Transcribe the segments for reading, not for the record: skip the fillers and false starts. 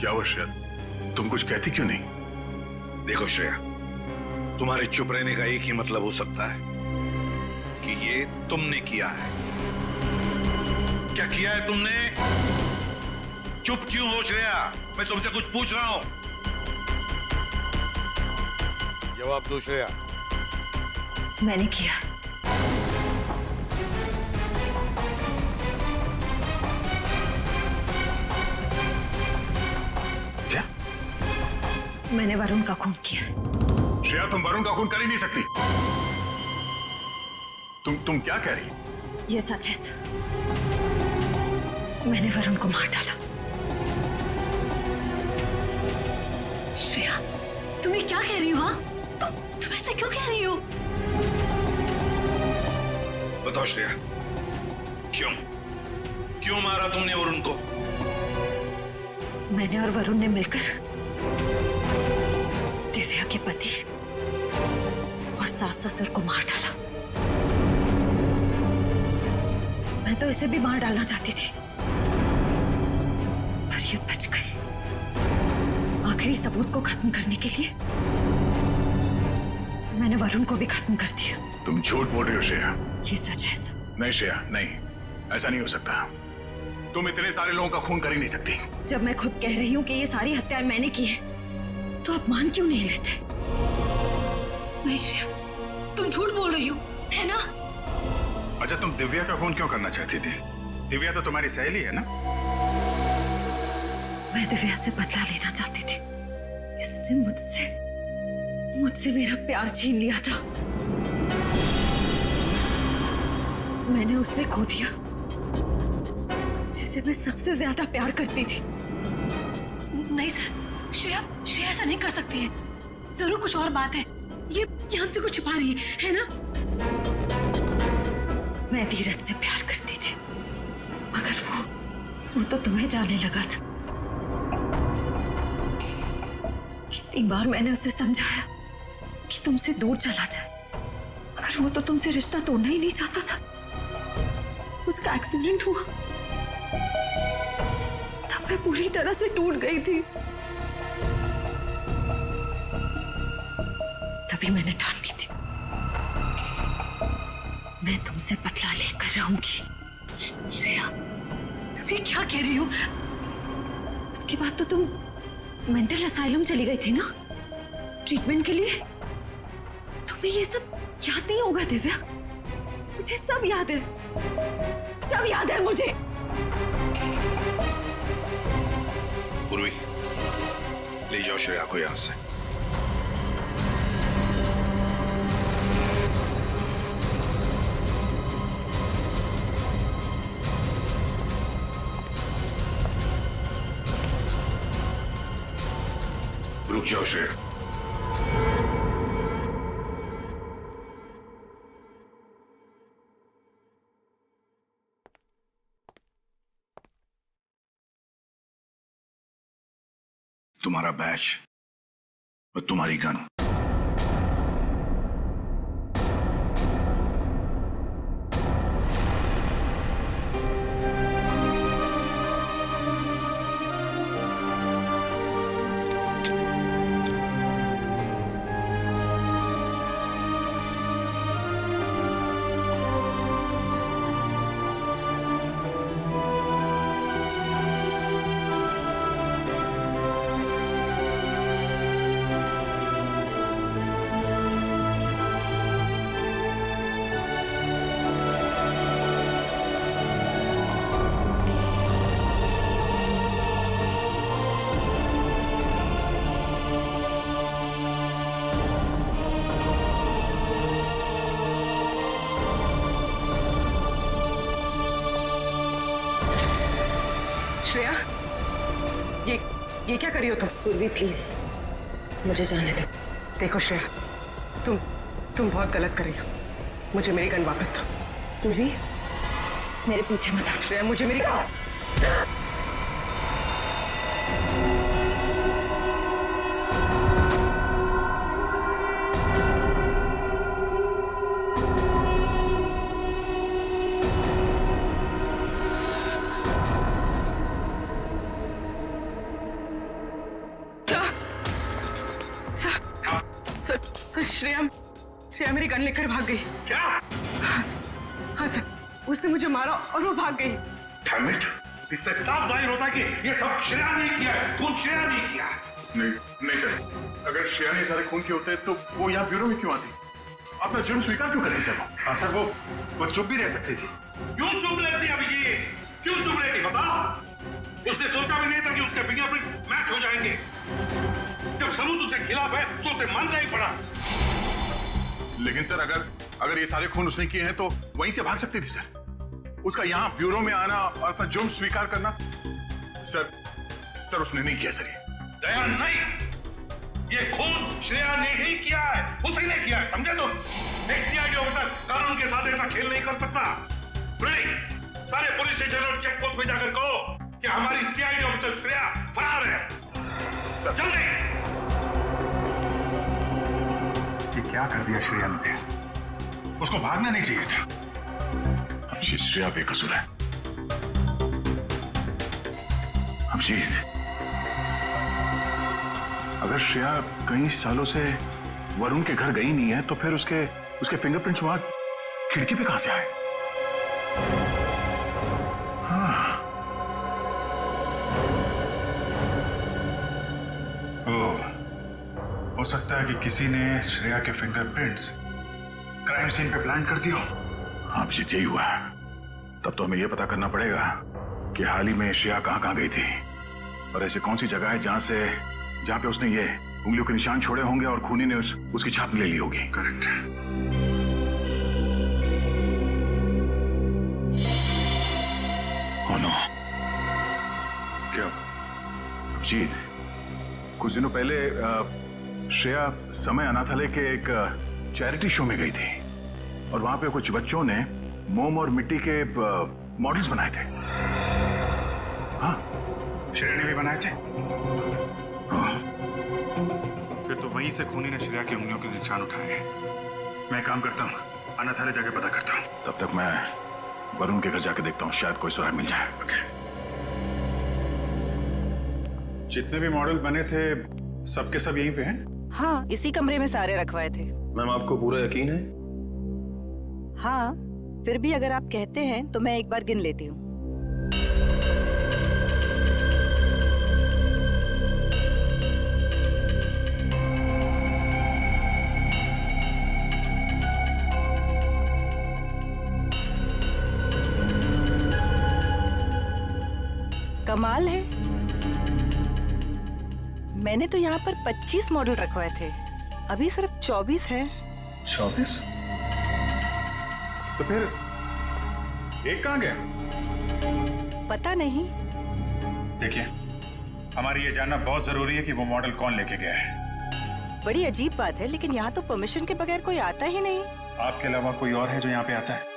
क्या हुआ श्रेया, तुम कुछ कहती क्यों नहीं? देखो श्रेया, तुम्हारे चुप रहने का एक ही मतलब हो सकता है कि ये तुमने किया है। क्या किया है तुमने? चुप क्यों हो श्रेया? मैं तुमसे कुछ पूछ रहा हूं। जवाब दो श्रेया। मैंने किया। क्या? मैंने वरुण का खून किया। श्रेया, तुम वरुण का खून कर ही नहीं सकती। तुम क्या कह रही? ये सच है सर। मैंने वरुण को मार डाला। श्रेया, तुम ये क्या कह रही हो? हाँ, तुम ऐसे क्यों कह रही हो? बताओ श्रेया, क्यों क्यों मारा तुमने वरुण को? मैंने और वरुण ने मिलकर दिव्या के पति और सास ससुर को मार डाला। मैं तो इसे भी मार डालना चाहती थी, पर ये बच गई। आखिरी सबूत को खत्म करने के लिए मैंने वरुण को भी खत्म कर दिया। तुम झूठ बोल रही हो श्रेया। ये सच है सर। नहीं श्रेया, नहीं, ऐसा नहीं हो सकता। तुम इतने सारे लोगों का खून कर ही नहीं सकती। जब मैं खुद कह रही हूँ कि ये सारी हत्याएं मैंने की हैं, तो आप मान क्यों नहीं लेते? नहीं श्रेया, तुम झूठ बोल रही हो, है ना? अच्छा, तुम दिव्या का खून क्यों करना चाहती थी? दिव्या तो तुम्हारी सहेली है ना? मैं दिव्या से बदला लेना चाहती थी। इसने मुझसे मेरा प्यार छीन लिया था। मैंने उससे खो दिया जिसे मैं सबसे ज्यादा प्यार करती थी। नहीं सर, श्रेया ऐसा नहीं कर सकती है। जरूर कुछ और बात है। ये हमसे कुछ छुपा रही है ना? मैं धीरज से प्यार करती थी, मगर वो तो तुम्हें जाने लगा था। कितनी बार मैंने उसे समझाया कि तुमसे दूर चला जाए, मगर वो तो तुमसे रिश्ता तोड़ना ही नहीं चाहता था। उसका एक्सीडेंट हुआ, तब मैं पूरी तरह से टूट गई थी। तभी मैंने ठान ली थी, मैं तुमसे बदला लेकर रहूंगी। श्रेया, तुम ये क्या कह रही हो? उसके बाद तो तुम मेंटल असाइलम चली गई थी ना, ट्रीटमेंट के लिए। तुम्हें ये सब याद नहीं होगा दिव्या? मुझे सब याद है, सब याद है मुझे। पूर्वी, ले जाओ श्रेया को यहां से। रुक जाओ श्रेया। तुम्हारा बैच और तुम्हारी गन। श्रेया, ये क्या करी हो तुम? पूर्वी प्लीज, मुझे जाने दो। देखो श्रेया, तुम बहुत गलत कर रही हो। मुझे मेरी गन वापस दो। पूर्वी, मेरे पीछे मत आ। श्रेया, मुझे मेरी सर श्रेया मेरी गन लेकर भाग गई। क्या? हाँ सर, उसने मुझे मारा और वो भाग गई। Damn it! इससे साफ जाहिर होता है कि ये सब श्रेया ने किया है, खून श्रेया ने किया है। नहीं सर, अगर श्रेया ने सारे खून किए होते तो वो यहाँ ब्यूरो में क्यों आती? अपना जुर्म स्वीकार क्यों कर रही सर? हाँ सर, वो चुप भी रह सकती थी। क्यों चुप रहती अभिजीत? क्यों चुप रहती बताओ? उसने सोचा भी नहीं था कि उसके फिंगरप्रिंट्स मैच हो जाएंगे। जब सबूत उसके खिलाफ है तो उसे मानना ही पड़ा। लेकिन सर, अगर ये सारे खून उसने किए हैं तो वहीं से भाग सकती थी सर। उसका यहाँ ब्यूरो में आना और अपना जुर्म स्वीकार करना, सर उसने नहीं किया सर। दया नहीं, ये खून श्रेया ने ही किया है, उसी ने किया है, समझे तुम? एक सीआईडी ऑफिसर कानून के साथ ऐसा खेल नहीं कर सकता। सारे पुलिस स्टेशन और चेक पोस्ट पे जाकर कहो कि हमारी सीआईडी ऑफिसर श्रेया फरार है। जल्दी! ये क्या कर दिया श्रेया ने? उसको भागना नहीं चाहिए था। अभिजीत, श्रेया बेकसूर है। अभिजीत, अगर श्रेया कई सालों से वरुण के घर गई नहीं है तो फिर उसके फिंगरप्रिंट्स वहां खिड़की पे कहां से आए? हाँ। हो सकता है कि किसी ने श्रेया के फिंगरप्रिंट्स क्राइम सीन पे प्लांट कर दिया। अभिजीत, यही हुआ। तब तो हमें यह पता करना पड़ेगा कि हाल ही में श्रेया कहां गई थी और ऐसी कौन सी जगह है जहां पे उसने ये उंगलियों के निशान छोड़े होंगे और खूनी ने उसकी छाप ले ली होगी। करेक्ट। Oh no. क्या अभिजीत, कुछ दिनों पहले श्रेया समय अनाथालय के एक चैरिटी शो में गई थी और वहां पे कुछ बच्चों ने मोम और मिट्टी के मॉडल्स बनाए थे। हाँ, श्रेया ने भी बनाए थे। फिर तो वहीं से खूनी ने श्रेया की उंगलियों के निशान उठाए। मैं काम करता हूँ, अनाथालय जाके पता करता हूँ। तब तक मैं वरुण के घर जाके देखता हूँ, शायद कोई सुराग मिल जाए। ओके। जितने भी मॉडल बने थे सबके सब यहीं पे हैं? हाँ, इसी कमरे में सारे रखवाए थे। मैम, आपको पूरा यकीन है? हाँ, फिर भी अगर आप कहते हैं तो मैं एक बार गिन लेती हूँ। कमाल है, मैंने तो यहाँ पर 25 मॉडल रखवाए थे, अभी सिर्फ 24 है। 24? तो फिर एक कहाँ गया? पता नहीं। देखिए, हमारी ये जानना बहुत जरूरी है कि वो मॉडल कौन लेके गया है। बड़ी अजीब बात है, लेकिन यहाँ तो परमिशन के बगैर कोई आता ही नहीं। आपके अलावा कोई और है जो यहाँ पे आता है?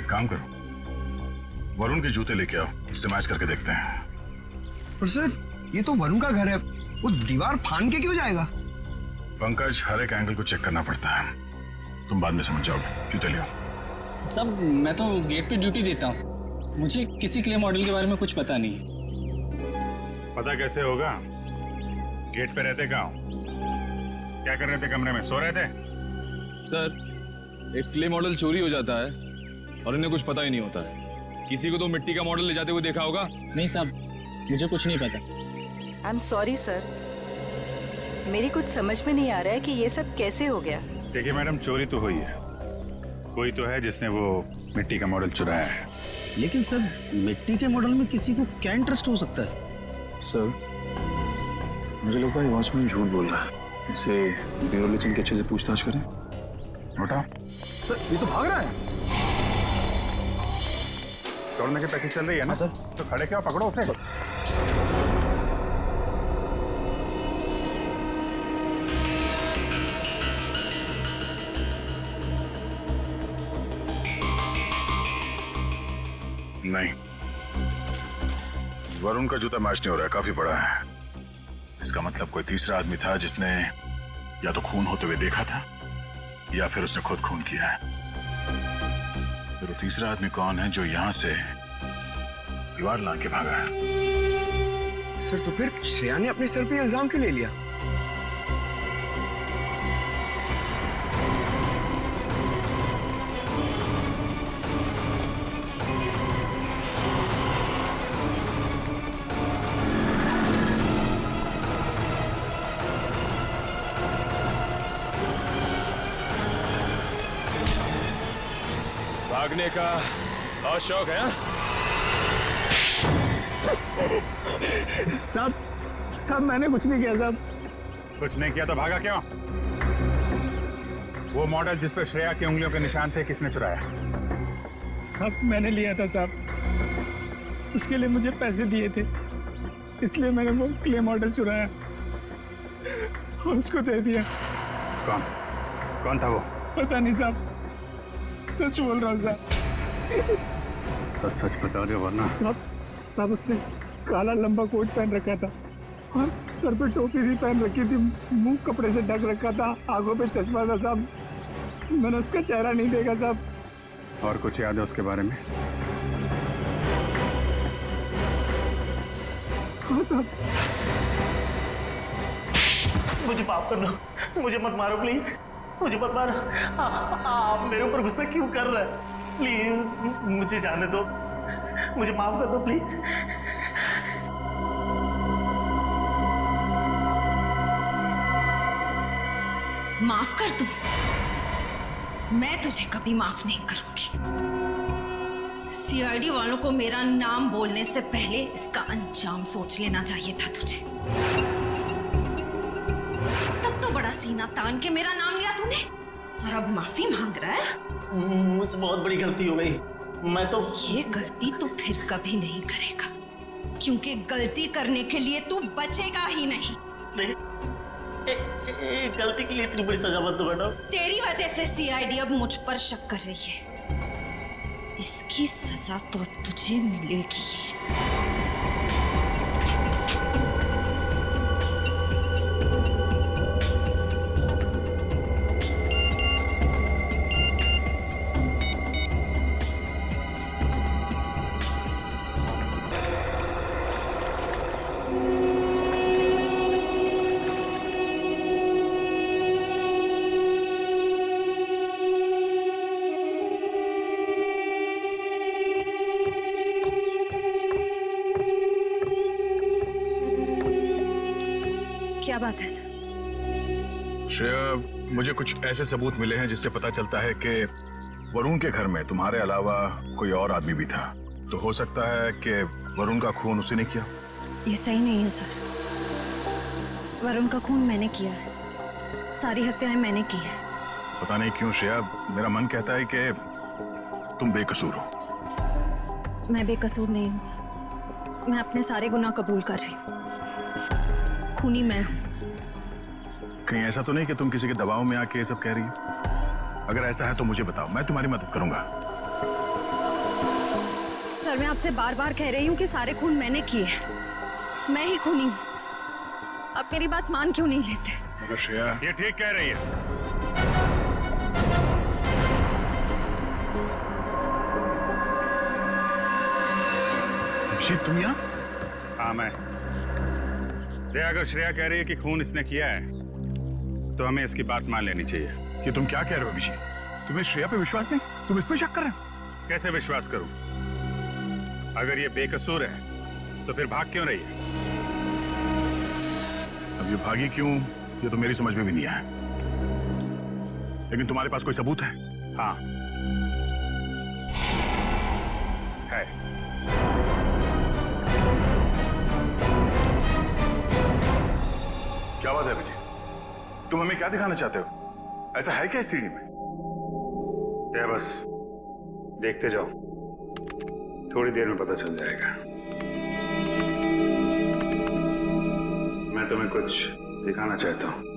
काम करो, वरुण के जूते लेके आओ, उससे मैच करके देखते हैं। पर सर, ये तो वरुण का घर है, वो दीवार फान के क्यों जाएगा? पंकज, हर एक एंगल को चेक करना पड़ता है। तुम बाद में समझ जाओगे। जूते ले आओ। सब मैं तो गेट पे ड्यूटी देता हूँ, मुझे किसी क्ले मॉडल के बारे में कुछ पता नहीं। पता कैसे होगा? गेट पे रहते कहाँ? क्या कर रहे थे कमरे में? सो रहे थे? सर, एक क्ले मॉडल चोरी हो जाता है और इन्हें कुछ पता ही नहीं होता है। किसी को तो मिट्टी का मॉडल ले जाते हुए देखा होगा। नहीं साहब, मुझे कुछ नहीं पता। आई एम सॉरी सर, मेरी कुछ समझ में नहीं आ रहा है कि ये सब कैसे हो गया। देखिए मैडम, चोरी तो हुई है, कोई तो है जिसने वो मिट्टी का मॉडल चुराया है। लेकिन सर, मिट्टी के मॉडल में किसी को क्या इंटरेस्ट हो सकता है? सर, मुझे लगता है वॉचमैन झूठ बोल रहा है। इसे ब्यूरो ले चल के अच्छे से पूछताछ करें। उठा। सर, ये तो भाग रहा है। दौड़ने की प्रैक्टिस चल रही है ना सर? तो खड़े क्या, पकड़ो उसे। नहीं, वरुण का जूता मैच नहीं हो रहा है, काफी बड़ा है। इसका मतलब कोई तीसरा आदमी था जिसने या तो खून होते हुए देखा था या फिर उसने खुद खून किया है। फिर वो तीसरा आदमी कौन है जो यहां से दीवार लांग के भागा है? सर तो फिर श्रेया ने अपने सर पे इल्जाम क्यों ले लिया? भागने का बहुत शौक है? साहब मैंने कुछ नहीं किया साहब। कुछ नहीं किया तो भागा क्यों? वो मॉडल जिस पे श्रेया की उंगलियों के निशान थे किसने चुराया? साहब मैंने लिया था साहब, उसके लिए मुझे पैसे दिए थे, इसलिए मैंने वो क्ले मॉडल चुराया और उसको दे दिया। कौन था वो? पता नहीं साहब, सच बोल रहा हूँ साहब। सच बता दे वरना। साहब उसने काला लंबा कोट पहन रखा था और सर पे टोपी भी पहन रखी थी, मुंह कपड़े से ढक रखा था, आंखों पे चश्मा था साहब। मैंने उसका चेहरा नहीं देखा साहब। और कुछ याद है उसके बारे में? हाँ साहब। मुझे माफ कर दो, मुझे मत मारो प्लीज, मुझे मत मारो। आप मेरे ऊपर गुस्सा क्यों कर रहे हैं? प्लीज मुझे जाने दो, मुझे माफ कर दो प्लीज। माफ कर दूं? मैं तुझे कभी माफ नहीं करूंगी। सीआईडी वालों को मेरा नाम बोलने से पहले इसका अंजाम सोच लेना चाहिए था तुझे। तब तो बड़ा सीना तान के मेरा नाम लिया तूने और अब माफी मांग रहा है? मुझसे बहुत बड़ी गलती हो गई। मैं तो ये गलती तो फिर कभी नहीं करेगा, क्योंकि गलती करने के लिए तू बचेगा ही नहीं। नहीं, गलती के लिए इतनी बड़ी सजा मत दो मैडम। तेरी वजह से सीआईडी अब मुझ पर शक कर रही है। इसकी सजा तो अब तुझे मिलेगी। क्या बात है सर? श्रेया, मुझे कुछ ऐसे सबूत मिले हैं जिससे पता चलता है कि वरुण के घर में तुम्हारे अलावा कोई और आदमी भी था। तो हो सकता है कि वरुण का खून उसी ने किया। ये सही नहीं है सर। वरुण का खून मैंने किया है, सारी हत्याएं मैंने की हैं। पता नहीं क्यों श्रेया, मेरा मन कहता है कि तुम बेकसूर हो। मैं बेकसूर नहीं हूँ सर। मैं अपने सारे गुनाह कबूल कर रही हूँ। खूनी मैं हूँ। कहीं ऐसा तो नहीं कि तुम किसी के दबाव में आके ये सब कह रही हो? अगर ऐसा है तो मुझे बताओ, मैं तुम्हारी मदद करूंगा। सर मैं आपसे बार बार कह रही हूँ कि सारे खून मैंने किए हैं, मैं ही खूनी हूँ। आप मेरी बात मान क्यों नहीं लेते? मगर श्रेया, ये ठीक कह रही है। तुम यहाँ? हाँ मैं। अगर श्रेया कह रही है कि खून इसने किया है तो हमें इसकी बात मान लेनी चाहिए। कि तुम क्या कह रहे हो अभिषेक? तुम्हें श्रेया पे विश्वास नहीं? तुम इस पे शक कर रहे हो? कैसे विश्वास करूं? अगर ये बेकसूर है तो फिर भाग क्यों रही है? अब ये भागी क्यों, ये तो मेरी समझ में भी नहीं आया। लेकिन तुम्हारे पास कोई सबूत है? हाँ है। क्या बात है विजय? तुम हमें क्या दिखाना चाहते हो? ऐसा है क्या इस सीढ़ी में? बस देखते जाओ, थोड़ी देर में पता चल जाएगा। मैं तुम्हें कुछ दिखाना चाहता हूं।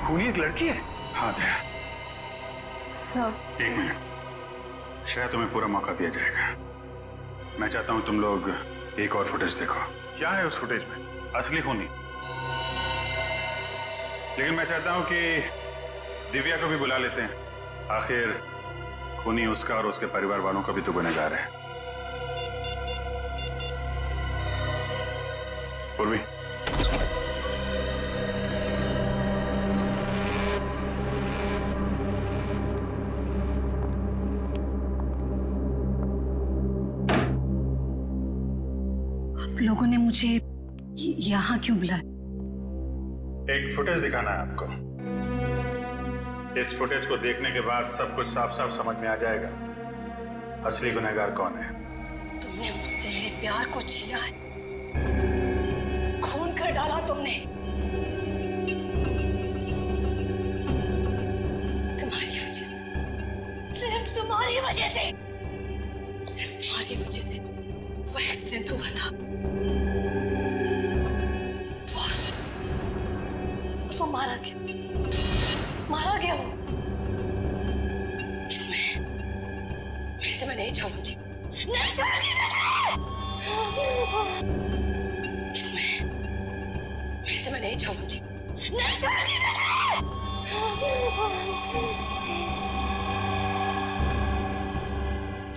खूनी एक लड़की है? हाँ दया, सर 1 मिनट। श्रेया, तुम्हें पूरा मौका दिया जाएगा। मैं चाहता हूं तुम लोग एक और फुटेज देखो। क्या है उस फुटेज में? असली खूनी। लेकिन मैं चाहता हूं कि दिव्या को भी बुला लेते हैं। आखिर खूनी उसका और उसके परिवार वालों का भी तो गुनहगार है। पूर्वी, लोगों ने मुझे यहाँ क्यों बुलाया? एक फुटेज दिखाना है आपको। इस फुटेज को देखने के बाद सब कुछ साफ साफ समझ में आ जाएगा असली गुनहगार कौन है। तुमने मुझसे मेरे प्यार को छीना है, खून कर डाला तुमने। तुम्हारी वजह से, सिर्फ तुम्हारी वजह से, सिर्फ तुम्हारी वजह से वो एक्सीडेंट हुआ था। और वो मारा गया वो। मैं तुम्हें नहीं छोड़ूंगी, नहीं छोड़ूंगी मैं तुम्हें नहीं छोड़ूंगी, नहीं छोड़ूंगी मैं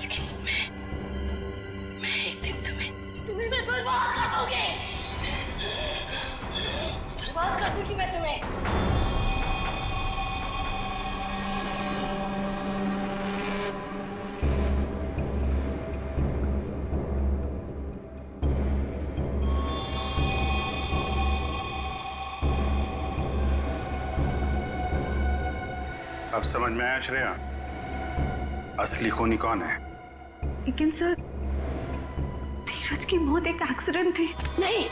लेकिन मैं एक दिन तुम्हें मैं बर्बाद कर दूंगी, बर्बाद कर दूंगी मैं तुम्हें। अब समझ में आया श्रेया, असली खूनी कौन है? लेकिन सर, धीरज की मौत एक एक्सीडेंट थी। नहीं,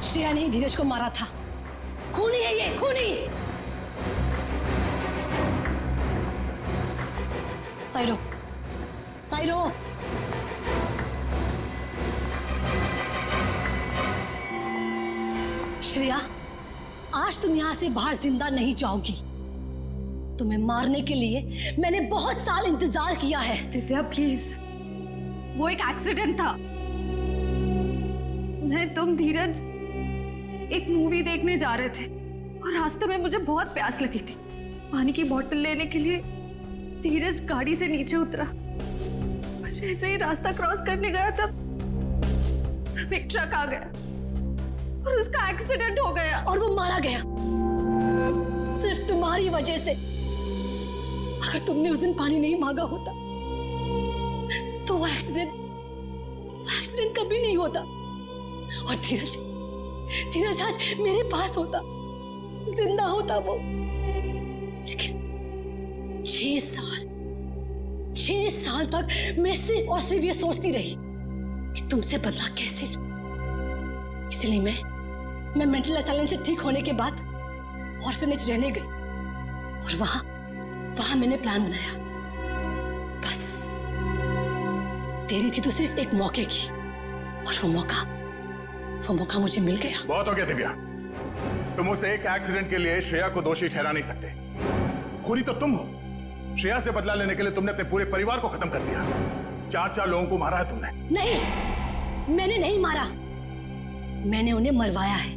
श्रेया ने धीरज को मारा था। खूनी है ये, खूनी। साइरो, साइरो, श्रेया, आज तुम यहां से बाहर जिंदा नहीं जाओगी। तुम्हें मारने के लिए मैंने बहुत साल इंतजार किया है। दिव्या प्लीज, वो एक एक्सीडेंट था। मैं तुम धीरज एक मूवी देखने जा रहे थे और रास्ते में मुझे बहुत प्यास लगी थी। पानी की बोतल लेने के लिए धीरज गाड़ी से नीचे उतरा। जैसे ही रास्ता क्रॉस करने गया तब एक ट्रक आ गया और उसका एक्सीडेंट हो गया और वो मारा गया सिर्फ तुम्हारी वजह से। अगर तुमने उस दिन पानी नहीं मांगा होता तो वो एक्सीडेंट कभी नहीं होता और धीरज आज मेरे पास होता, जिंदा होता वो। लेकिन 6 साल तक मैं सिर्फ और सिर्फ ये सोचती रही कि तुमसे बदला कैसे लूं। इसलिए मैं मेंटल असाइलम से ठीक होने के बाद ऑर्फनेज रहने गई और वहां मैंने प्लान बनाया। बस देरी थी तो सिर्फ एक मौके की और वो मौका मुझे मिल गया। बहुत हो गया दिव्या, तुम उस एक एक्सीडेंट के लिए श्रेया को दोषी ठहरा नहीं सकते। खूनी तो तुम हो। श्रेया से बदला लेने के लिए तुमने अपने पूरे परिवार को खत्म कर दिया। 4 लोगों को मारा है तुमने। नहीं, मैंने नहीं मारा, मैंने उन्हें मरवाया है।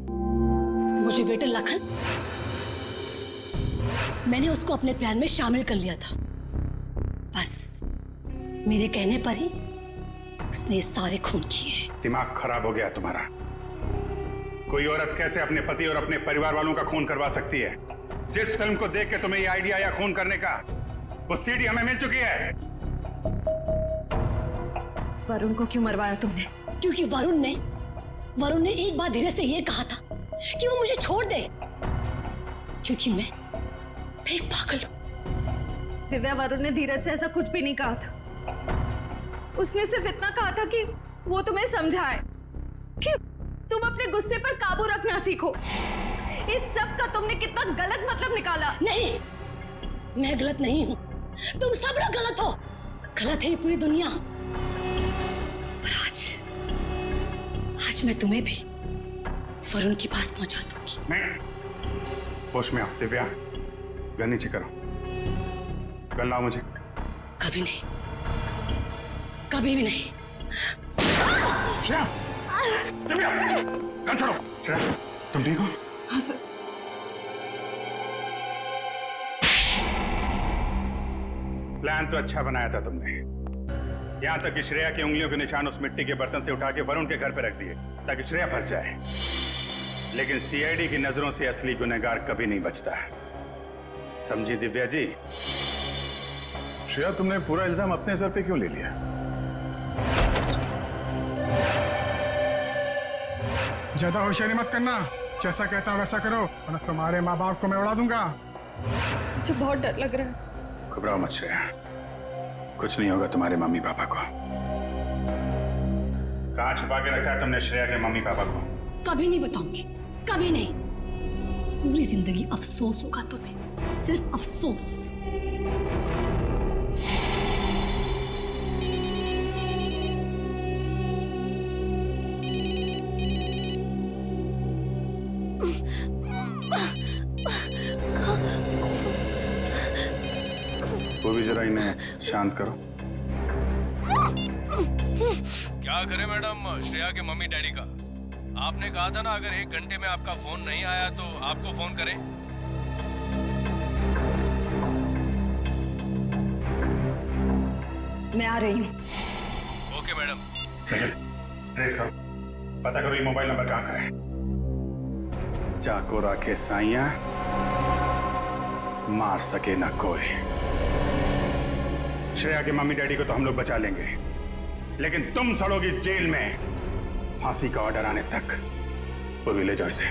मुझे वेटर लखन, मैंने उसको अपने प्लान में शामिल कर लिया था। बस मेरे कहने पर ही उसने सारे खून किए। दिमाग खराब हो गया तुम्हारा। कोई औरत कैसे अपने पति और अपने परिवार वालों का खून करवा सकती है? जिस फिल्म को देख के तुम्हें ये आइडिया आया खून करने का, वो सीडी हमें मिल चुकी है। वरुण को क्यों मरवाया तुमने? क्योंकि वरुण ने एक बार धीरज से ये कहा था कि वो मुझे छोड़ दे, क्योंकि मैं एक पागल हूं। दिव्या, वरुण ने धीरज से ऐसा कुछ भी नहीं कहा था। उसने सिर्फ इतना कहा था कि वो तुम्हें समझाए कि तुम अपने गुस्से पर काबू रखना सीखो। इस सब का तुमने कितना गलत मतलब निकाला। नहीं, मैं गलत नहीं हूं, तुम सब लोग गलत हो। गलत है पूरी दुनिया। पर आज मैं तुम्हें भी वरुण के पास पहुंचा दूंगी। होश में आओ दिव्या, गन नीचे करो, गन लाओ मुझे। कभी नहीं, कभी भी नहीं। श्रेया, दिव्या, गन छोड़ो। श्रेया, तुम ठीक हो? हाँ सर। प्लान तो अच्छा बनाया था तुमने, यहां तक कि श्रेया की उंगलियों के निशान उस मिट्टी के बर्तन से उठा के वरुण के घर पे रख दिए ताकि श्रेया फंस जाए। लेकिन सीआईडी की नजरों से असली गुनहगार कभी नहीं बचता, समझी दिव्या जी? श्रेया, तुमने पूरा इल्जाम अपने सर पे क्यों ले लिया? ज्यादा होशियारी मत करना, जैसा कहता हूं वैसा करो वरना तुम्हारे माँ बाप को मैं उड़ा दूंगा। मुझे बहुत डर लग रहा है। घबराओ मत श्रेया, कुछ नहीं होगा तुम्हारे मम्मी पापा को। कहां छुपा के रखा है तुमने श्रेया के मम्मी पापा को? कभी नहीं बताऊंगी, कभी नहीं। पूरी जिंदगी अफसोस होगा तुम्हें, सिर्फ अफसोस। वो भी जरा इन्हें शांत करो। क्या करें मैडम, श्रेया के मम्मी डैडी का? आपने कहा था ना अगर 1 घंटे में आपका फोन नहीं आया तो आपको फोन करें। मैं आ रही हूँ। Okay madam. ट्रेस करो, पता करो ये मोबाइल नंबर कहाँ का है। चाको राखे साइया, मार सके ना कोई। श्रेया के मम्मी डैडी को तो हम लोग बचा लेंगे, लेकिन तुम सड़ोगी जेल में फांसी का ऑर्डर आने तक। वो भी ले जाओ इसे।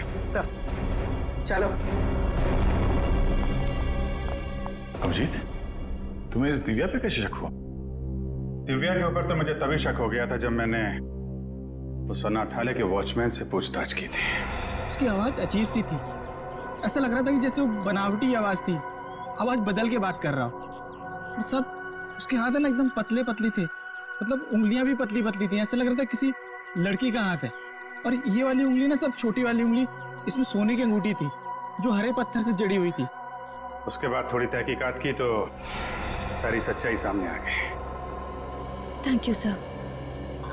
चलो। अभिजीत, तुम्हें इस दिव्या पे कैसे शक हुआ? दिव्या के ऊपर तो मुझे तभी शक हो गया था जब मैंने उस अनाथालय के वॉचमैन से पूछताछ की थी। उसकी आवाज अजीब सी थी, ऐसा लग रहा था कि जैसे वो बनावटी आवाज थी, आवाज बदल के बात कर रहा हो। और सब उसके हाथ है ना एकदम पतले पतले थे, मतलब उंगलियां भी पतली पतली थी, ऐसा लग रहा था किसी लड़की का हाथ है। और ये वाली उंगली ना, सब छोटी वाली उंगली, इसमें सोने की अंगूठी थी जो हरे पत्थर से जड़ी हुई थी। उसके बाद थोड़ी तहकीकात की तो सारी सच्चाई सामने आ गई। थैंक यू सर,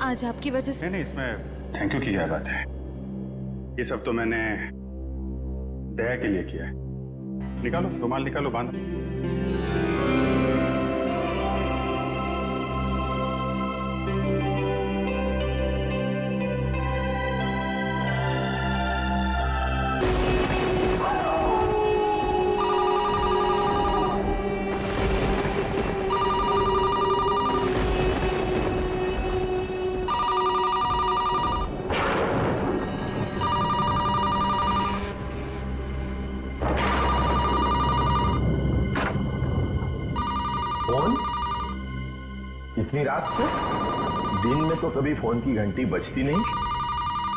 आज आपकी वजह से। नहीं, इसमें थैंक यू की क्या बात है। ये सब तो मैंने दया के लिए किया है। निकालो रुमाल, निकालो, बांधो। फोन इतनी रात को? दिन में तो कभी फोन की घंटी बजती नहीं।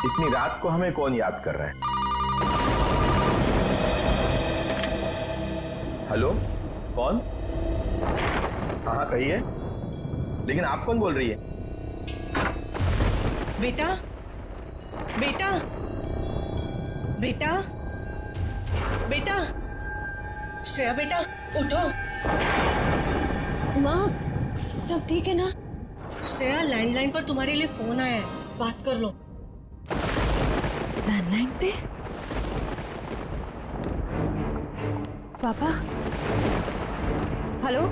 इतनी रात को हमें कौन याद कर रहा है? हेलो, कौन? हाँ कहिए, लेकिन आप कौन बोल रही है? बेटा, बेटा, बेटा, बेटा, श्रेया बेटा उठो। माँ, सब ठीक है ना? श्रेया, लैंडलाइन पर तुम्हारे लिए फोन आया है, बात कर लो। लैंडलाइन पे? पापा? हेलो?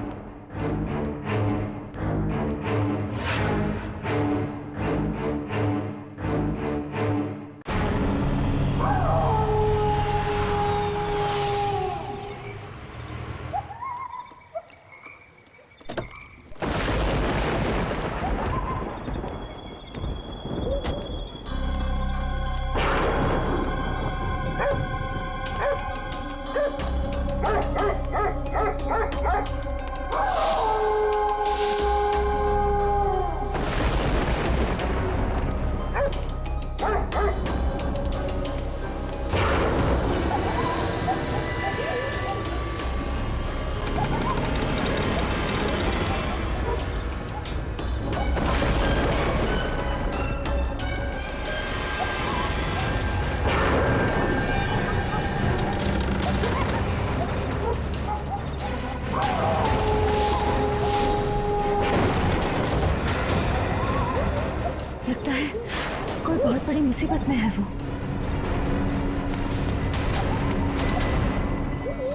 मुसीबत में है वो।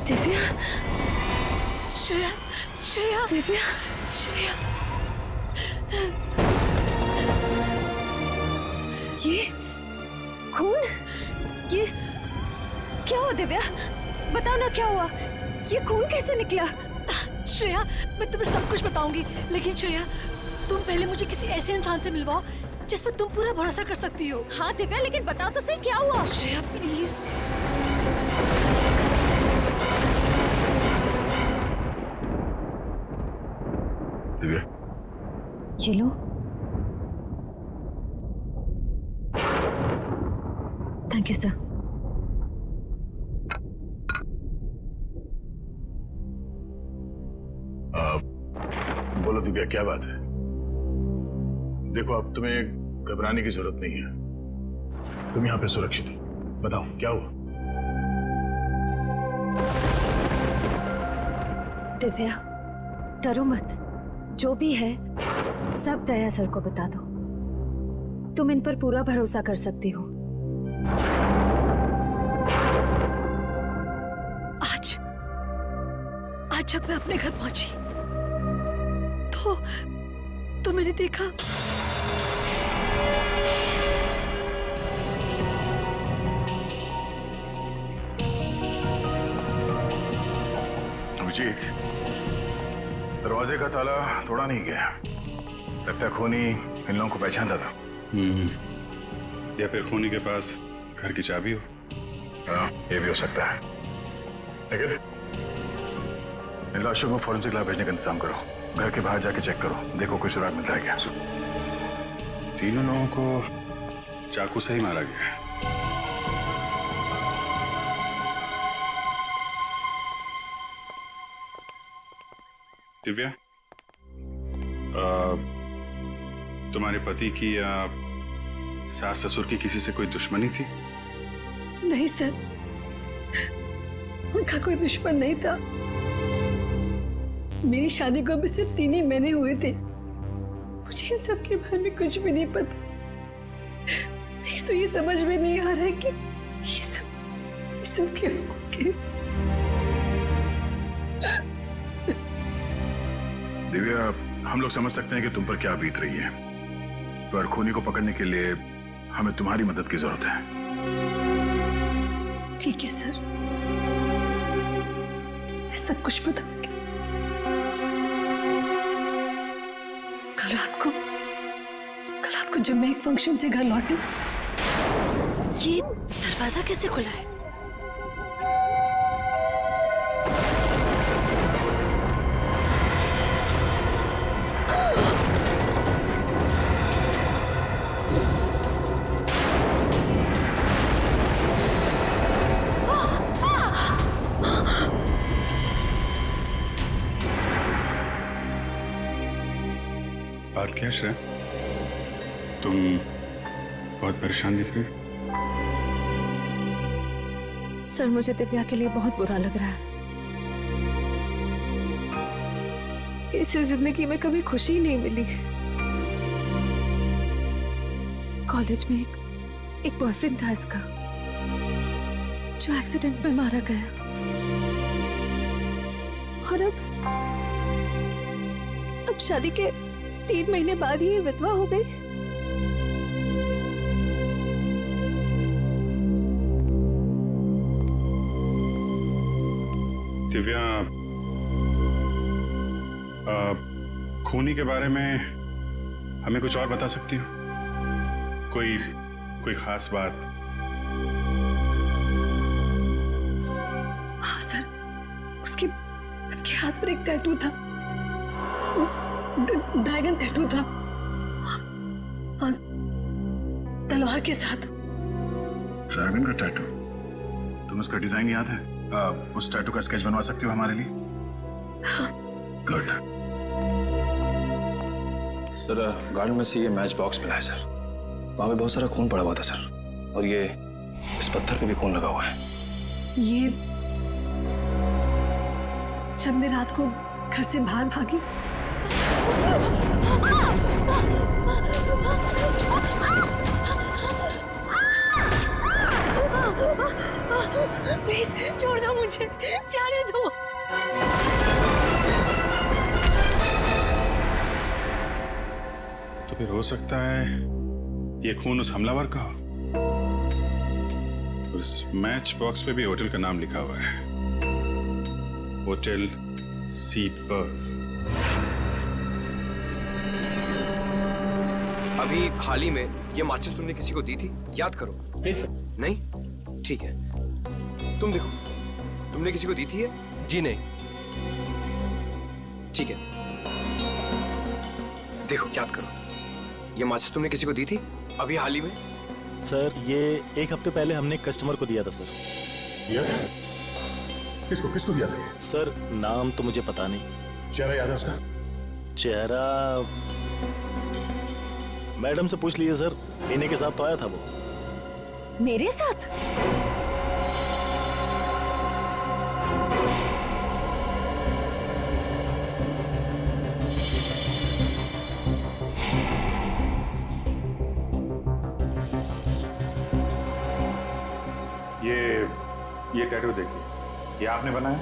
दिव्या, श्रेया, श्रेया, दिव्या, श्रेया, ये खून, ये क्या हुआ दिव्या? बताओ ना क्या हुआ? ये खून कैसे निकला? श्रेया, मैं तुम्हें सब कुछ बताऊंगी, लेकिन श्रेया, तुम पहले मुझे किसी ऐसे इंसान से मिलवाओ जिस पर तुम पूरा भरोसा कर सकती हो। हाँ दिव्या, लेकिन बताओ तो सही क्या हुआ? श्रेया प्लीज। दिव्या, ये लो। Thank you sir. बोलो दिव्या, क्या बात है? देखो, अब तुम्हें घबराने की जरूरत नहीं है। तुम यहाँ पे सुरक्षित हो। बताओ क्या हुआ? दिव्या, डरो मत। जो भी है सब दया सर को बता दो। तुम इन पर पूरा भरोसा कर सकती हो। आज जब मैं अपने घर पहुंची तो मैंने देखा अभिजीत, दरवाजे का ताला तोड़ा नहीं गया। लगता है खूनी इन लोगों को पहचानता था। या फिर खूनी के पास घर की चाबी हो। हाँ, ये भी हो सकता है। लेकिन इन लाशों को फॉरेंसिक लैब भेजने का इंतजाम करो। घर के बाहर जाके चेक करो, देखो कोई सुराग मिलता है क्या। तीनों लोगों को चाकू से ही मारा गया है। दिव्या, तुम्हारे पति की या सास ससुर की किसी से कोई दुश्मनी थी? नहीं सर, उनका कोई दुश्मन नहीं था। मेरी शादी को अभी सिर्फ 3 ही महीने हुए थे। मुझे इन सब के बारे में कुछ भी नहीं पता। मेरे तो ये समझ में नहीं आ रहा है कि ये सब क्यों हो गया। दिव्या, हम लोग समझ सकते हैं कि तुम पर क्या बीत रही है, पर खूनी को पकड़ने के लिए हमें तुम्हारी मदद की जरूरत है। ठीक है सर, मैं सब कुछ बताऊंगी। कल रात को जब मैं एक फंक्शन से घर लौटी, ये दरवाजा कैसे खुला है? बात क्या है श्रेया? तुम बहुत परेशान दिख रही हो। सर, मुझे दिव्या के लिए बहुत बुरा लग रहा है। इसे जिंदगी में कभी खुशी नहीं मिली। कॉलेज में एक बॉयफ्रेंड था इसका, जो एक्सीडेंट में मारा गया। और अब शादी के 3 महीने बाद ही विधवा हो गई। दिव्या, खूनी के बारे में हमें कुछ और बता सकती हो? कोई खास बात? हाँ सर, उसके हाथ पर एक टैटू था। ड्रैगन टैटू था, तलवार के साथ। ड्रैगन का टैटू? तुम उसका डिजाइन याद है? उस टैटू का स्केच बनवा सकती हो हमारे लिए? गुड। सर, गार्डन में से ये मैच बॉक्स मिला है सर। वहां पे बहुत सारा खून पड़ा हुआ था सर, और ये इस पत्थर पे भी खून लगा हुआ है। ये जब मैं रात को घर से बाहर भागी, प्लीज छोड़ दो मुझे, जाने दो। तो फिर हो सकता है ये खून उस हमलावर का हो। उस मैच बॉक्स पे भी होटल का नाम लिखा हुआ है, होटल सी पर्ल। अभी हाल ही में ये माचिस तुमने किसी को दी थी? याद करो। नहीं सर। नहीं? ठीक है, तुम देखो, तुमने किसी को दी थी ये? जी नहीं। ठीक है, देखो याद करो, ये माचिस तुमने किसी को दी थी अभी हाल ही में? सर ये 1 हफ्ते पहले हमने कस्टमर को दिया था सर। दिया था? किसको किसको दिया था ये? सर नाम तो मुझे पता नहीं। चेहरा याद है उसका? चेहरा मैडम से पूछ लीजिए सर, इन्हीं के साथ तो आया था वो। मेरे साथ? ये टैटू देखिए, ये आपने बनाया?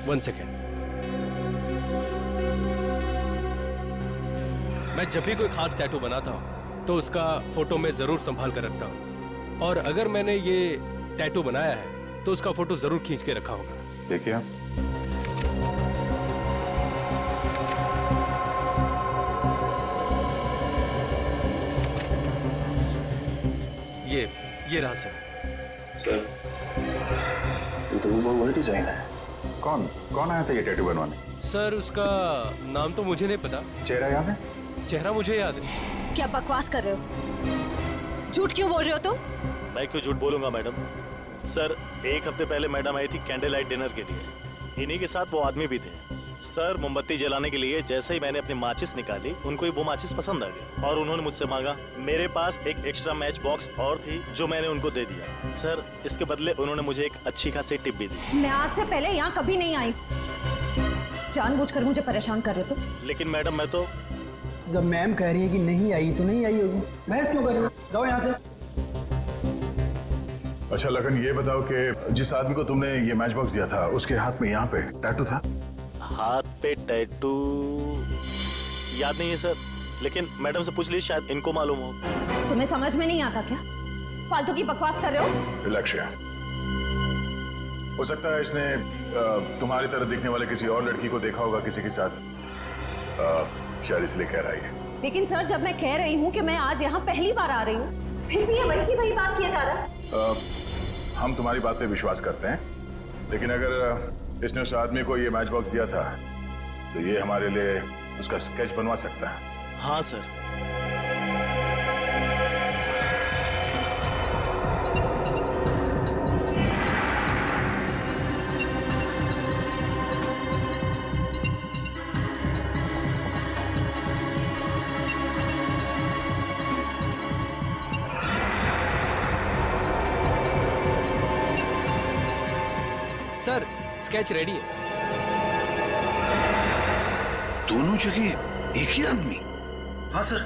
1 सेकेंड। मैं जब भी कोई खास टैटू बनाता हूँ तो उसका फोटो मैं जरूर संभाल कर रखता हूँ, और अगर मैंने ये टैटू बनाया है तो उसका फोटो जरूर खींच के रखा होगा। देखिए आप। ये रहा सर। ये तो वो वही डिजाइन है। कौन आया था ये टैटू बनवाने? सर उसका नाम तो मुझे नहीं पता। चेहरा याद है? चेहरा मुझे याद है। क्या बकवास कर रहे हो? झूठ क्यों बोल रहे हो तुम? मैं क्यों झूठ बोलूंगा मैडम? सर 1 हफ्ते पहले मैडम आई थी कैंडल लाइट डिनर के लिए, इन्हीं के साथ वो आदमी भी थे। सर मोमबत्ती जलाने के लिए जैसे ही मैंने अपनी माचिस निकाली, उनको ही वो माचिस पसंद आ गई और उन्होंने मुझसे मांगा। मेरे पास एक एक्स्ट्रा मैच बॉक्स और थी जो मैंने उनको दे दिया। सर इसके बदले उन्होंने मुझे एक अच्छी खासी टिप भी दी। मैं आज से पहले यहाँ कभी नहीं आई, जानबूझकर मुझे परेशान कर रहे हो। लेकिन मैडम मैं तो, जब मैम कह रही है कि नहीं आई तो नहीं आई होगी, बहस क्यों कर रहे हो? जाओ यहाँ से। अच्छा लगन, ये बताओ कि जिस आदमी को तुमने ये मैच बॉक्स दिया था उसके हाथ में यहाँ पे टैटू था? हाथ पे टैटू याद नहीं है सर, लेकिन मैडम से पूछ लीजिए, शायद इनको मालूम हो। तुम्हें समझ में नहीं आता क्या? फालतू की बकवास कर रहे हो। रिलैक्स श्रेया, हो सकता है इसने तुम्हारी तरह दिखने वाले किसी और लड़की को देखा होगा किसी के साथ, शायद इसलिए कह रही है। लेकिन सर जब मैं कह रही हूँ कि मैं आज यहाँ पहली बार आ रही हूँ, फिर भी ये वही की वही बात किया जा रहा है। हम तुम्हारी बात पे विश्वास करते हैं, लेकिन अगर इसने उस आदमी को ये मैच बॉक्स दिया था तो ये हमारे लिए उसका स्केच बनवा सकता है। हाँ सर। सर स्केच रेडी है। दोनों जगह एक ही आदमी? हाँ सर।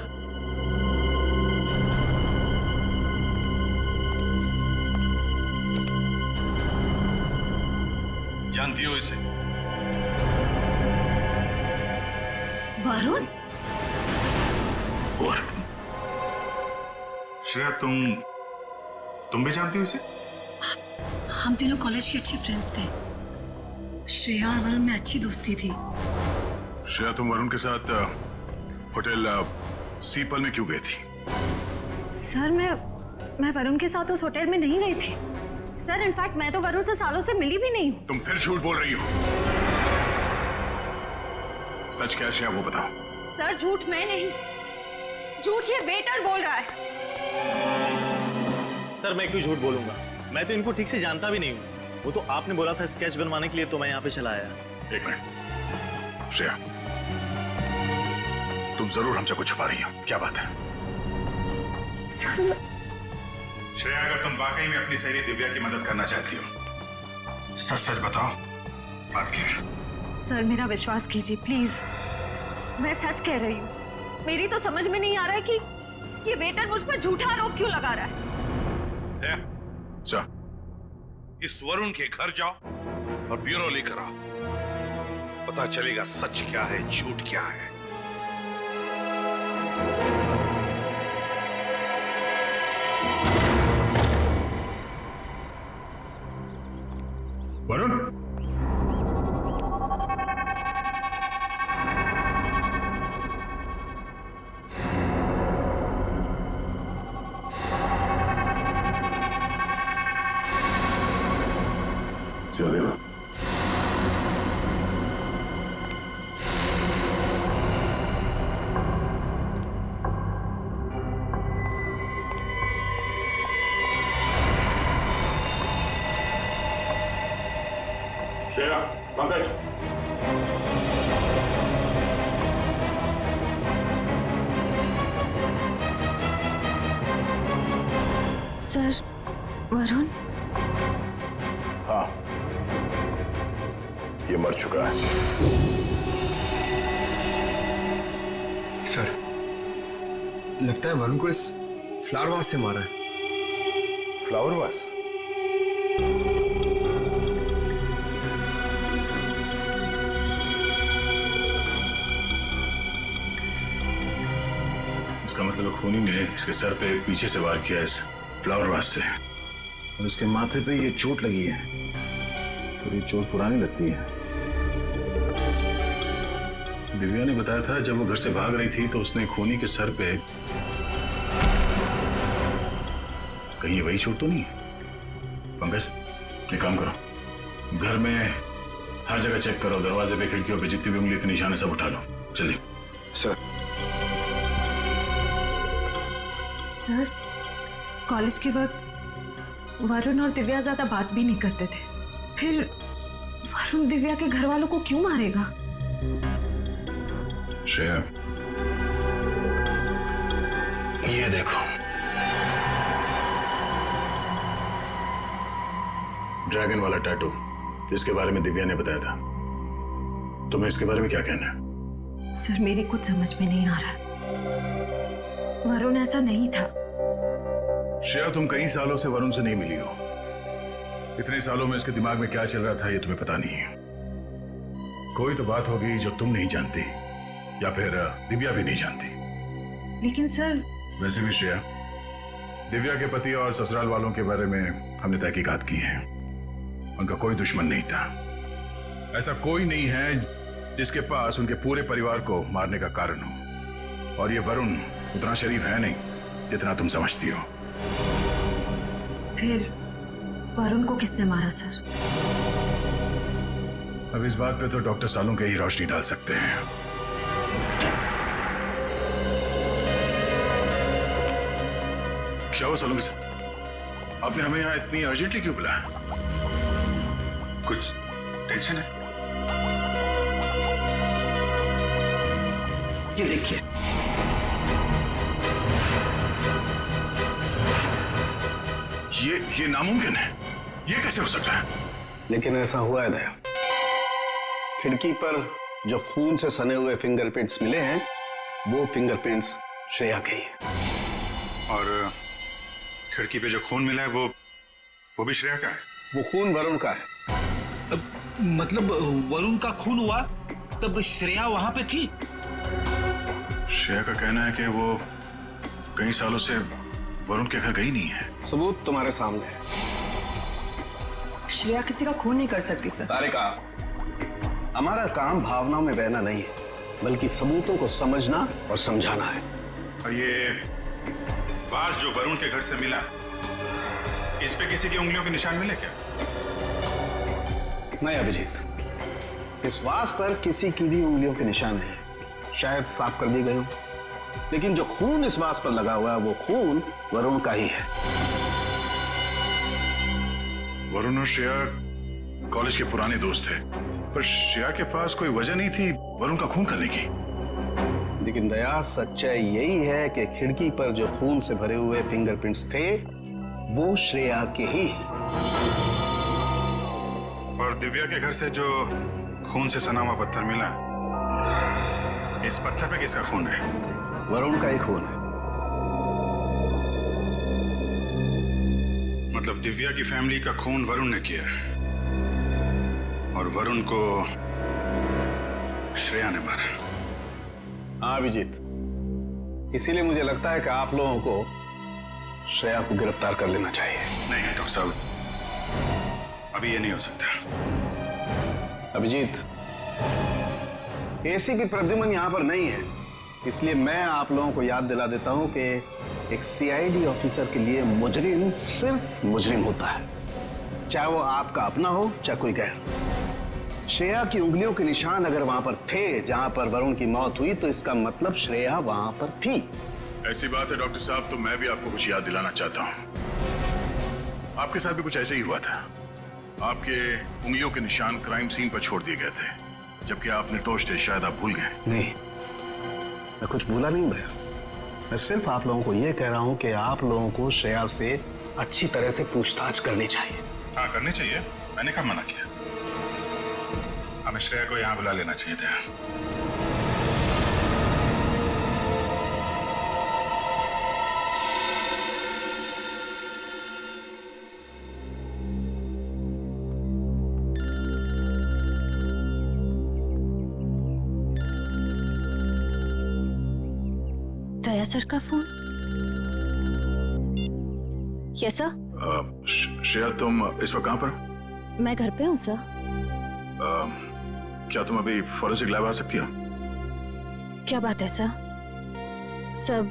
जानती हो इसे? वरुण? श्रेया तुम भी जानती हो इसे? हम तीनों कॉलेज के अच्छे फ्रेंड्स थे। श्रेया और वरुण में अच्छी दोस्ती थी। श्रेया, तुम वरुण के साथ होटल सी पर्ल में क्यों गई थी? सर मैं वरुण के साथ उस होटल में नहीं गई थी। सर इनफैक्ट मैं तो वरुण से सालों से मिली भी नहीं हूँ। तुम फिर झूठ बोल रही हो। सच क्या है श्रेया, वो बताओ। सर झूठ मैं नहीं, झूठ ये वेटर बोल रहा है। सर मैं क्यों झूठ बोलूंगा, मैं तो इनको ठीक से जानता भी नहीं हूँ। वो तो आपने बोला था स्केच बनवाने के लिए, तो मैं यहाँ पे चला आया। एक मिनट श्रेया, तुम जरूर हमसे कुछ छुपा रही हो, क्या बात है? श्रेया, अगर तुम वाकई में अपनी सहेली दिव्या की मदद करना चाहती हो, सच सच बताओ, बात क्या है? सर मेरा विश्वास कीजिए प्लीज, मैं सच कह रही हूँ। मेरी तो समझ में नहीं आ रहा है कि ये वेटर मुझ पर झूठा आरोप क्यों लगा रहा है। दया, जा। इस वरुण के घर जाओ और ब्यूरो लेकर आओ। पता चलेगा सच क्या है, झूठ क्या है। वरुण, चलेगा। श्रेया, पंकज, सर, वरुण हाँ, ये मर चुका है। सर, लगता है वरुण को इस फ्लावर वास से मारा है। Flower vase? इसका मतलब खूनी ने इसके सर पे पीछे से वार किया इस फ्लावर वास से, और उसके माथे पे ये चोट लगी है। और ये चोट पुरानी लगती है। दिव्या ने बताया था जब वो घर से भाग रही थी तो उसने खूनी के सर पे, कहीं वही चोट तो नहीं है? पंकज, एक काम करो, घर में हर जगह चेक करो, दरवाजे पे, खिड़कियों पे जितनी भी उंगली के निशान है सब उठा लो। चलिए। सर, कॉलेज के वक्त वरुण और दिव्या ज्यादा बात भी नहीं करते थे। फिर वरुण दिव्या के घर वालों को क्यों मारेगा? श्रेया, ये देखो, ड्रैगन वाला टैटू जिसके बारे में दिव्या ने बताया था। तुम्हें इसके बारे में क्या कहना है? सर, मेरी कुछ समझ में नहीं आ रहा। वरुण ऐसा नहीं था। श्रेया, तुम कई सालों से वरुण से नहीं मिली हो। इतने सालों में इसके दिमाग में क्या चल रहा था ये तुम्हें पता नहीं है। कोई तो बात होगी जो तुम नहीं जानती, या फिर दिव्या भी नहीं जानती। लेकिन सर, वैसे भी श्रेया, दिव्या के पति और ससुराल वालों के बारे में हमने तहकीकात की है। उनका कोई दुश्मन नहीं था। ऐसा कोई नहीं है जिसके पास उनके पूरे परिवार को मारने का कारण हो। और ये वरुण उतना शरीफ है नहीं जितना तुम समझती हो। फिर वरुण को किसने मारा सर? अब इस बात पे तो डॉक्टर सालों के ही रोशनी डाल सकते हैं। क्या हुआ सालों के साथ? आपने हमें यहाँ इतनी अर्जेंटली क्यों बुलाया? कुछ टेंशन है? ये देखिए, ये नामुमकिन है। ये कैसे हो सकता है? लेकिन ऐसा हुआ है दया। खिड़की पर जो खून से सने हुए फिंगरप्रिंट्स मिले हैं वो फिंगरप्रिंट्स श्रेया के ही हैं। और खिड़की पे जो खून मिला है वो भी श्रेया का है? वो खून वरुण का है। मतलब वरुण का खून हुआ तब श्रेया वहां पे थी? श्रेया का कहना है कि वो कई सालों से वरुण के घर गई नहीं है। सबूत तुम्हारे सामने है। श्रेया किसी का खून नहीं कर सकती सर। तारिका, हमारा काम भावनाओं में बहना नहीं है, बल्कि सबूतों को समझना और समझाना है। और ये वास जो वरुण के घर से मिला, इस पे किसी की उंगलियों के निशान मिले क्या? नहीं अभिजीत, इस वास पर किसी की भी उंगलियों के निशान नहीं। शायद साफ कर दी गई हो, लेकिन जो खून इस वास पर लगा हुआ है वो खून वरुण का ही है। वरुण और श्रेया कॉलेज के पुराने दोस्त थे, पर श्रेया के पास कोई वजह नहीं थी वरुण का खून करने की। लेकिन दया, सच्चाई यही है कि खिड़की पर जो खून से भरे हुए फिंगरप्रिंट्स थे वो श्रेया के ही हैं। और दिव्या के घर से जो खून से सना हुआ पत्थर मिला, इस पत्थर पे किसका खून है? वरुण का ही खून है। मतलब दिव्या की फैमिली का खून वरुण ने किया और वरुण को श्रेया ने मारा। हाँ अभिजीत, इसीलिए मुझे लगता है कि आप लोगों को श्रेया को गिरफ्तार कर लेना चाहिए। नहीं डॉक्टर साहब, अभी ये नहीं हो सकता। अभिजीत, एसी की प्रद्युमन यहां पर नहीं है, इसलिए मैं आप लोगों को याद दिला देता हूं कि एक सीआईडी ऑफिसर के लिए मुजरिम सिर्फ मुजरिम होता है, चाहे वो आपका अपना हो चाहे कोई गैर। श्रेया की उंगलियों के निशान अगर वहां पर थे जहां पर वरुण की मौत हुई, तो इसका मतलब श्रेया वहां पर थी। ऐसी बात है डॉक्टर साहब, तो मैं भी आपको कुछ याद दिलाना चाहता हूँ। आपके साथ भी कुछ ऐसे ही हुआ था। आपके उंगलियों के निशान क्राइम सीन पर छोड़ दिए गए थे, जबकि आप निर्दोष थे। शायद आप भूल गए। नहीं, मैं कुछ भूला नहीं भैया। मैं सिर्फ आप लोगों को यह कह रहा हूं कि आप लोगों को श्रेया से अच्छी तरह से पूछताछ करनी चाहिए। हाँ करनी चाहिए, मैंने कब मना किया। हमें श्रेया को यहाँ बुला लेना चाहिए था। दया सर का फोन? Yes sir. श्रेया, तुम इस वक्त कहाँ पर? मैं घर पे हूँ सर। क्या तुम अभी फॉरेंसिक लैब आ सकती हो? क्या बात है सर? सब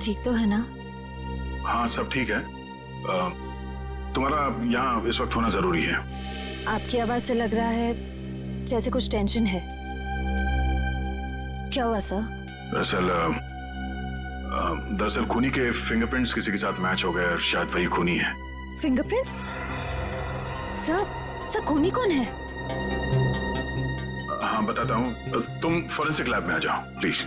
ठीक तो है ना? हाँ सब ठीक है। तुम्हारा यहाँ इस वक्त होना जरूरी है। आपकी आवाज से लग रहा है जैसे कुछ टेंशन है। क्या हुआ सर? दरअसल खूनी के फिंगरप्रिंट्स किसी के साथ मैच हो गए और शायद वही खूनी है। फिंगरप्रिंट्स? सर खूनी कौन है? हाँ बताता हूँ, तुम फॉरेंसिक लैब में आ जाओ प्लीज।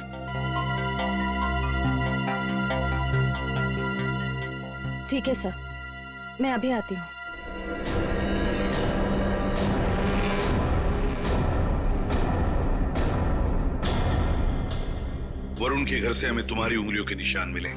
ठीक है सर, मैं अभी आती हूँ। वरुण के घर से हमें तुम्हारी उंगलियों के निशान मिले।